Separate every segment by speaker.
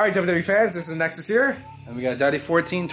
Speaker 1: Alright, WWE fans, this is Nexus here.
Speaker 2: And we got Daddy1424,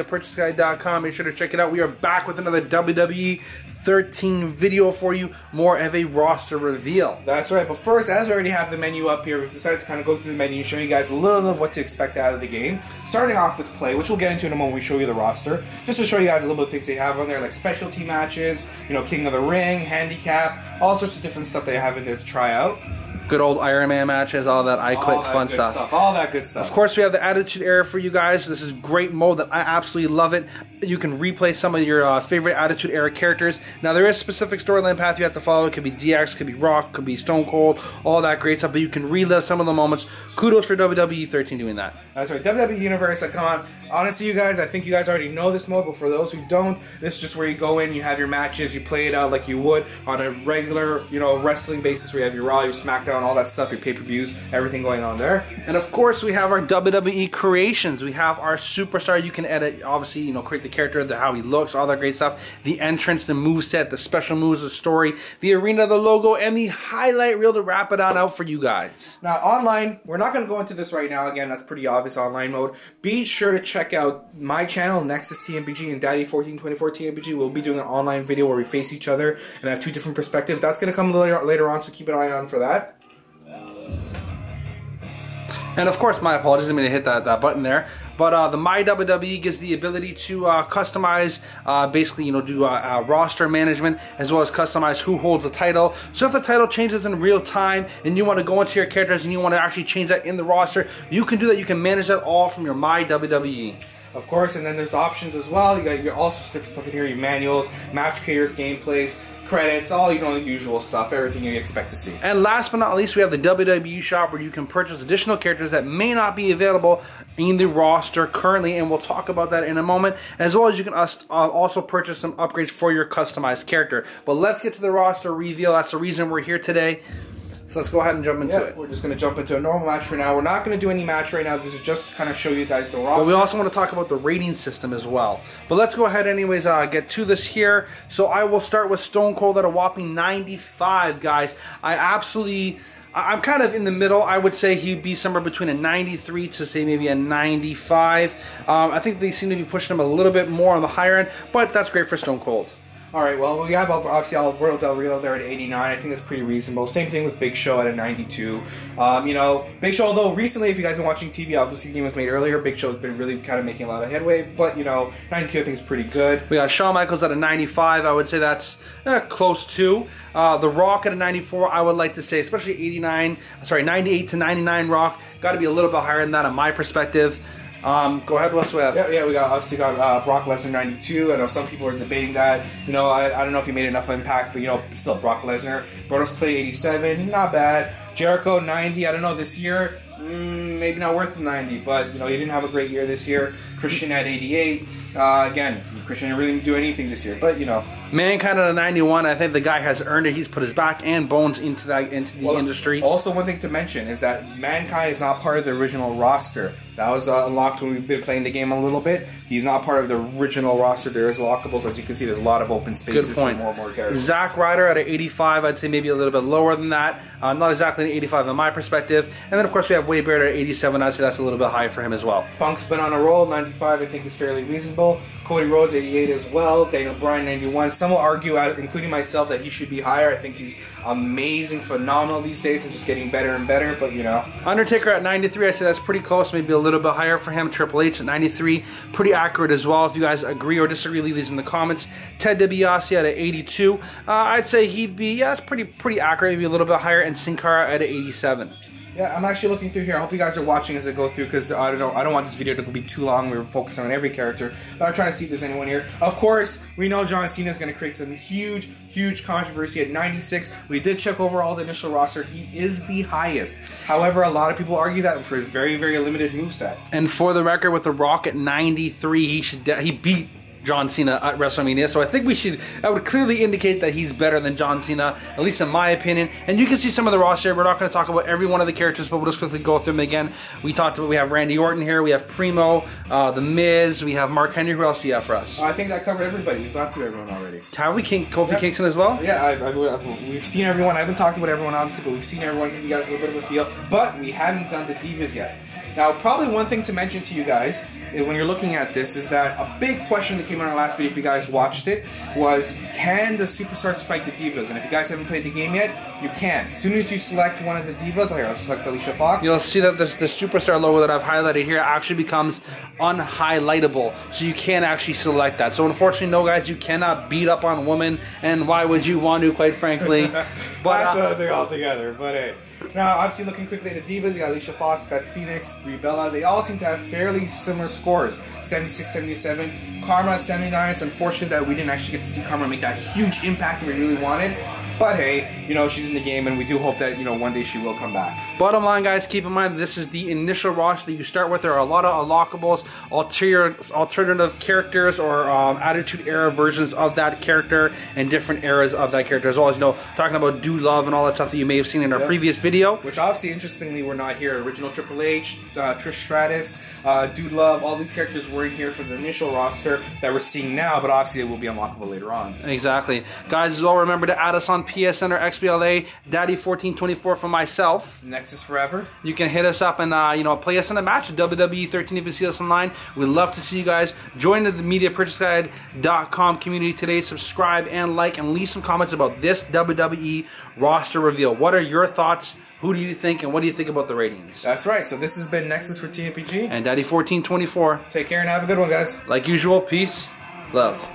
Speaker 2: themediapurchaseguide.com. Make sure to check it out. We are back with another WWE 13 video for you. More of a roster reveal.
Speaker 1: That's right, but first, as we already have the menu up here, we've decided to kind of go through the menu and show you guys a little of what to expect out of the game. Starting off with play, which we'll get into in a moment when we show you the roster. Just to show you guys a little bit of things they have on there, like specialty matches, you know, King of the Ring, handicap, all sorts of different stuff they have in there to try out.
Speaker 2: Good old Iron Man matches, all that I Quit fun stuff.
Speaker 1: All that good stuff.
Speaker 2: Of course, we have the Attitude Era for you guys. This is great mode that I absolutely love it. You can replay some of your favorite Attitude Era characters. Now, there is a specific storyline path you have to follow. It could be DX, it could be Rock, it could be Stone Cold, all that great stuff. But you can relive some of the moments. Kudos for WWE 13 doing that.
Speaker 1: That's right. WWE Universe, come on. Honestly, you guys, I think you guys already know this mode, but for those who don't, this is just where you go in, you have your matches, you play it out like you would on a regular, you know, wrestling basis where you have your Raw, your SmackDown, all that stuff, your pay-per-views, everything going on there.
Speaker 2: And of course, we have our WWE creations. We have our superstar. You can edit, obviously, you know, create the character, how he looks, all that great stuff. The entrance, the moveset, the special moves, the story, the arena, the logo, and the highlight reel to wrap it on out for you guys.
Speaker 1: Now, online, we're not going to go into this right now. Again, that's pretty obvious online mode. Be sure to check out my channel, Nexus TMBG, and Daddy1424 TMBG. We'll be doing an online video where we face each other and have two different perspectives. That's going to come later on, so keep an eye on for that.
Speaker 2: And of course, my apologies, I didn't mean to hit that button there. But the My WWE gives the ability to customize, basically, you know, do roster management as well as customize who holds the title. So if the title changes in real time and you want to go into your characters and you want to actually change that in the roster, you can do that. You can manage that all from your My WWE.
Speaker 1: Of course, and then there's the options as well. You got all sorts of different stuff in here. Your manuals, match creators, gameplays, credits, all, you know, the usual stuff, everything you expect to see.
Speaker 2: And last but not least, we have the WWE shop where you can purchase additional characters that may not be available in the roster currently, and we'll talk about that in a moment, as well as you can also purchase some upgrades for your customized character. But let's get to the roster reveal. That's the reason we're here today. So let's go ahead and jump into it.
Speaker 1: We're just going to jump into a normal match for now. We're not going to do any match right now. This is just to kind of show you guys the roster.
Speaker 2: But we also want to talk about the rating system as well. But let's go ahead anyways, get to this here. So I will start with Stone Cold at a whopping 95, guys. I'm kind of in the middle. I would say he'd be somewhere between a 93 to say maybe a 95. I think they seem to be pushing him a little bit more on the higher end, but that's great for Stone Cold.
Speaker 1: Alright, well, we have obviously Alberto Del Rio there at 89. I think that's pretty reasonable. Same thing with Big Show at a 92. You know, Big Show, although recently, if you guys have been watching TV, obviously the game was made earlier, Big Show's been really kind of making a lot of headway, but, you know, 92 I think is pretty good.
Speaker 2: We got Shawn Michaels at a 95. I would say that's close to. The Rock at a 94, I would like to say, especially 98 to 99 Rock. Got to be a little bit higher than that in my perspective. Go ahead, what's we have?
Speaker 1: Yeah, we obviously got Brock Lesnar 92. I know some people are debating that. You know, I don't know if he made enough impact, but, you know, still Brock Lesnar. Brodus Clay 87, not bad. Jericho 90, I don't know, this year, maybe not worth the 90, but, you know, he didn't have a great year this year. Christian at 88. Again, Christian didn't really do anything this year, but, you know.
Speaker 2: Mankind at a 91, I think the guy has earned it. He's put his back and bones into the industry.
Speaker 1: Also, one thing to mention is that Mankind is not part of the original roster. That was unlocked when we've been playing the game a little bit. He's not part of the original roster. There is lockables. As you can see, there's a lot of open spaces for more and more characters.
Speaker 2: Zack Ryder at an 85. I'd say maybe a little bit lower than that. Not exactly an 85 in my perspective. And then, of course, we have Wade Barrett at 87. I'd say that's a little bit high for him as well.
Speaker 1: Punk's been on a roll. 95, I think, is fairly reasonable. Cody Rhodes, 88 as well. Daniel Bryan, 91. Some will argue, including myself, that he should be higher. I think he's amazing, phenomenal these days, and just getting better and better, but, you know.
Speaker 2: Undertaker at 93, I'd say that's pretty close, maybe a little bit higher for him. Triple H at 93, pretty accurate as well. If you guys agree or disagree, leave these in the comments. Ted DiBiase at an 82. I'd say he'd be, yeah, it's pretty accurate, maybe a little bit higher, and Sin Cara at an 87.
Speaker 1: Yeah, I'm actually looking through here. I hope you guys are watching as I go through, because I don't want this video to be too long. We were focusing on every character, but I'm trying to see if there's anyone here. Of course, we know John Cena is going to create some huge controversy at 96. We did check over all the initial roster. He is the highest. However, a lot of people argue that for his very limited moveset.
Speaker 2: And for the record, with The Rock at 93, he beat John Cena at WrestleMania. So I think that would clearly indicate that he's better than John Cena, at least in my opinion. And you can see some of the roster. We're not going to talk about every one of the characters, but we'll just quickly go through them again. We have Randy Orton here, we have Primo, The Miz, we have Mark Henry. Who else do you have for us?
Speaker 1: I think that covered everybody. We've gone through everyone already.
Speaker 2: Have we? Kofi Kingston as well?
Speaker 1: Yeah, we've seen everyone. I haven't talked about everyone, obviously, but we've seen everyone, give you guys a little bit of a feel. But we haven't done the Divas yet. Now, probably one thing to mention to you guys when you're looking at this is that a big question that came in our last video, if you guys watched it, was can the Superstars fight the Divas? And if you guys haven't played the game yet, you can. As soon as you select one of the Divas, I'll select Alicia Fox.
Speaker 2: You'll see that the Superstar logo that I've highlighted here actually becomes unhighlightable, so you can't actually select that. So unfortunately, no guys, you cannot beat up on women, and why would you want to, quite frankly?
Speaker 1: But that's another thing altogether, but hey. Now, obviously, looking quickly at the Divas, you got Alicia Fox, Beth Phoenix, Brie Bella. They all seem to have fairly similar scores, 76, 77. Karma at 79. It's unfortunate that we didn't actually get to see Karma make that huge impact we really wanted. But hey, you know, she's in the game, and we do hope that, you know, one day she will come back.
Speaker 2: Bottom line, guys, keep in mind this is the initial roster that you start with. There are a lot of unlockables, alternative characters, or Attitude Era versions of that character, and different eras of that character as well. As you know, talking about Dude Love and all that stuff that you may have seen in our previous video.
Speaker 1: Which obviously, interestingly, were not here. Original Triple H, Trish Stratus, Dude Love, all these characters were in here for the initial roster that we're seeing now, but obviously it will be unlockable later on.
Speaker 2: Exactly. Guys, as well, remember to add us on PSN or XBLA, Daddy1424 for myself.
Speaker 1: Nexus Forever.
Speaker 2: You can hit us up and you know, play us in a match at WWE 13 if you see us online. We'd love to see you guys. Join the MediaPurchaseGuide.com community today. Subscribe and like and leave some comments about this WWE roster reveal. What are your thoughts? Who do you think, and what do you think about the ratings?
Speaker 1: That's right. So this has been Nexus for TMPG.
Speaker 2: And Daddy1424.
Speaker 1: Take care and have a good one, guys.
Speaker 2: Like usual, peace, love.